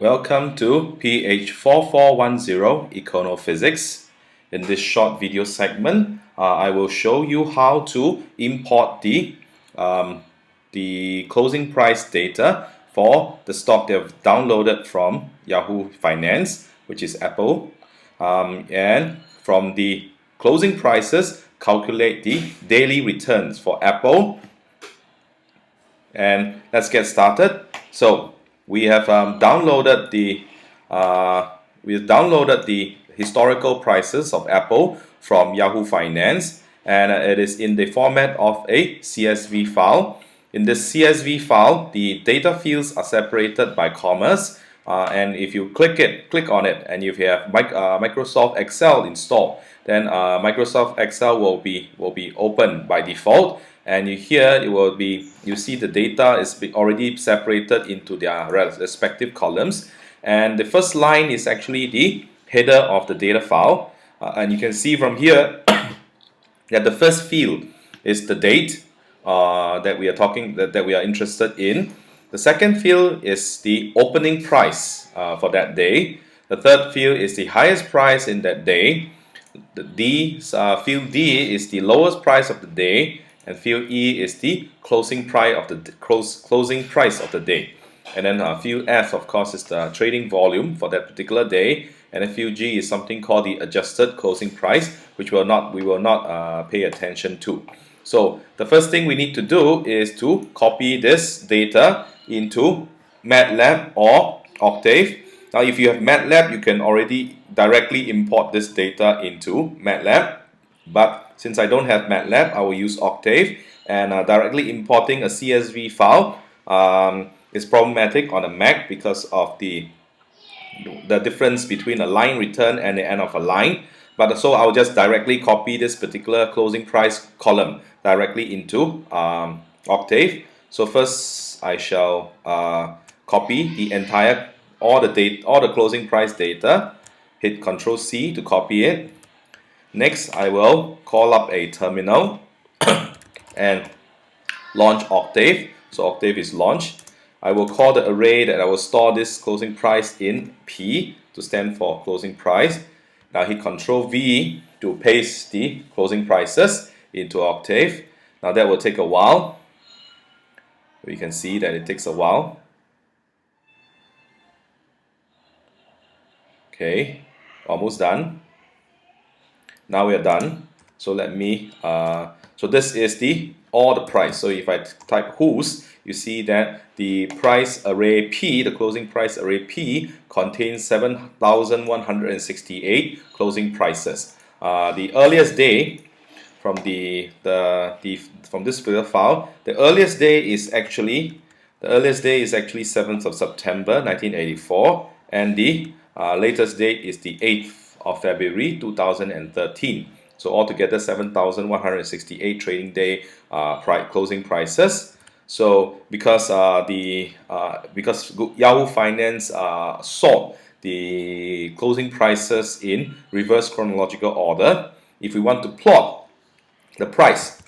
Welcome to PH4410 Econophysics. In this short video segment, I will show you how to import the closing price data for the stock that I've downloaded from Yahoo Finance, which is Apple, and from the closing prices, calculate the daily returns for Apple. And let's get started. So we have downloaded the historical prices of Apple from Yahoo Finance, and it is in the format of a CSV file. In this CSV file, the data fields are separated by commas, and if you click on it, and if you have Microsoft Excel installed, then Microsoft Excel will be open by default. And here it will be, you see the data is already separated into their respective columns, and the first line is actually the header of the data file, and you can see from here that the first field is the date that we are interested in. The second field is the opening price for that day. The third field is the highest price in that day. Field D is the lowest price of the day, and field E is the closing price of the day. And then field F, of course, is the trading volume for that particular day, and then field G is something called the adjusted closing price, which we will not pay attention to. So the first thing we need to do is to copy this data into MATLAB or Octave. Now, if you have MATLAB, you can already directly import this data into MATLAB. But since I don't have MATLAB, I will use Octave, and directly importing a CSV file is problematic on a Mac because of the difference between a line return and the end of a line. But so I'll just directly copy this particular closing price column directly into Octave. So first I shall copy the entire all the closing price data. Hit Ctrl C to copy it. Next, I will call up a terminal and launch Octave. So Octave is launched. I will call the array that I will store this closing price in P to stand for closing price. Now hit Ctrl V to paste the closing prices into Octave. Now that will take a while. We can see that it takes a while. Okay, almost done. Now we are done. So let me, so this is the price. So if I type whose, you see that the price array P, the closing price array P, contains 7,168 closing prices. The earliest day from from this file, the earliest day is actually 7th of September 1984, and the latest date is the 8th of February 2013. So altogether 7,168 trading day closing prices. So because Yahoo Finance sort the closing prices in reverse chronological order, if we want to plot the price,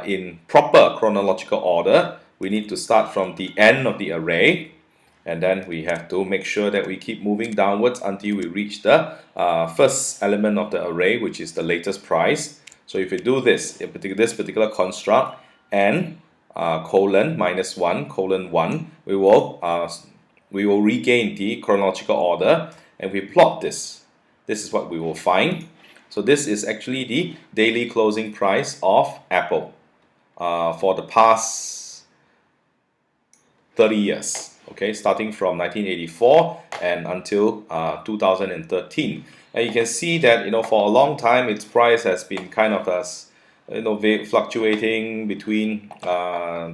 in proper chronological order, we need to start from the end of the array. And then we have to make sure that we keep moving downwards until we reach the first element of the array, which is the latest price. So if we do this particular construct, n colon -1 colon 1, we will regain the chronological order, and we plot this. This is what we will find. So this is actually the daily closing price of Apple for the past 30 years. Okay, starting from 1984 and until 2013, and you can see that for a long time its price has been kind of fluctuating between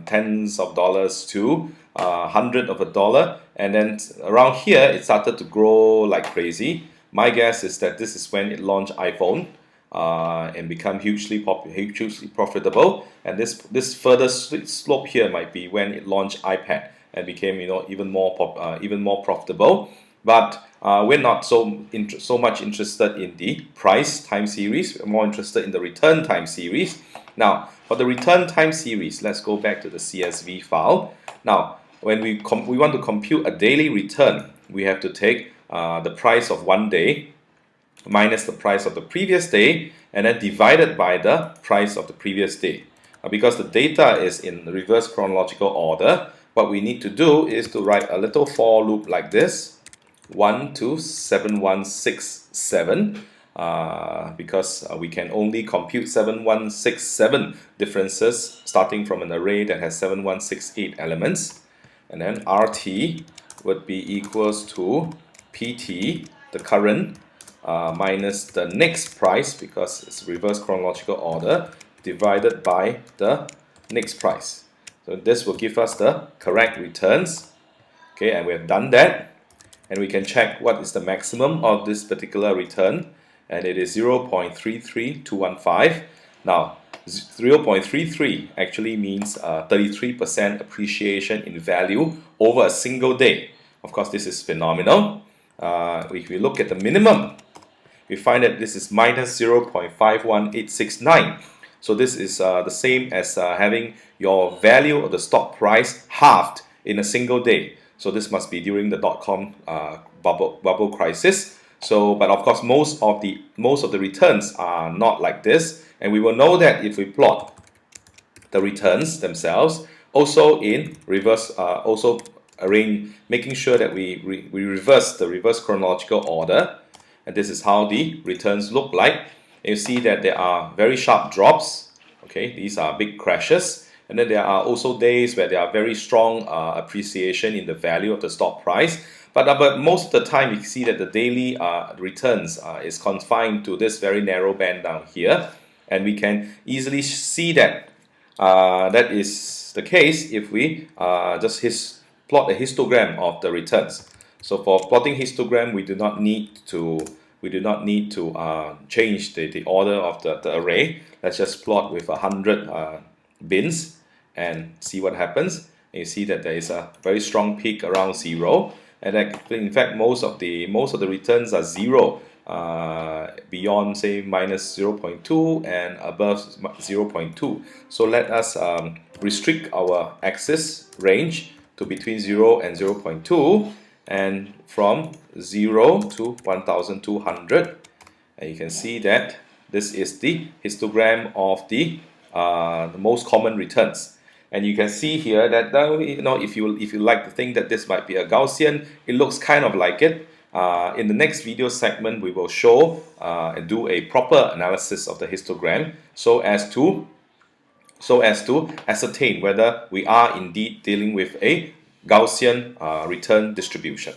tens of dollars to hundred of a dollar, and then around here it started to grow like crazy. My guess is that this is when it launched iPhone and become hugely profitable, and this further slope here might be when it launched iPad and became even more profitable. But we're not so much interested in the price time series. We're more interested in the return time series. Now for the return time series, let's go back to the CSV file. Now when we want to compute a daily return, we have to take the price of one day minus the price of the previous day and then divided by the price of the previous day. Because the data is in reverse chronological order, what we need to do is to write a little for loop like this: 1 to 7167, because we can only compute 7167 differences starting from an array that has 7168 elements. And then RT would be equals to PT, the current, minus the next price, because it's reverse chronological order, divided by the next price. So this will give us the correct returns. Okay, and we have done that, and we can check what is the maximum of this particular return, and it is 0.33215. Now 0.33 actually means 33% appreciation in value over a single day. Of course, this is phenomenal. If we look at the minimum, we find that this is minus 0.51869. So this is the same as having your value of the stock price halved in a single day. So this must be during the dot-com bubble crisis. So, but of course, most of the returns are not like this, and we will know that if we plot the returns themselves, also in reverse, also making sure that we reverse the reverse chronological order. And this is how the returns look like. And you see that there are very sharp drops. Okay, these are big crashes. And then there are also days where there are very strong appreciation in the value of the stock price. But most of the time, you see that the daily returns is confined to this very narrow band down here. And we can easily see that that is the case if we just plot a histogram of the returns. So for plotting histogram, we do not need to change the order of the array. Let's just plot with 100 bins and see what happens. And you see that there is a very strong peak around 0, and in fact most of the returns are 0 beyond, say, minus 0.2 and above 0.2. So let us restrict our axis range to between 0 and 0.2, and from 0 to 1200, and you can see that this is the histogram of the most common returns. And you can see here that if you like to think that this might be a Gaussian, it looks kind of like it. In the next video segment, we will show and do a proper analysis of the histogram so as to ascertain whether we are indeed dealing with a Gaussian return distribution.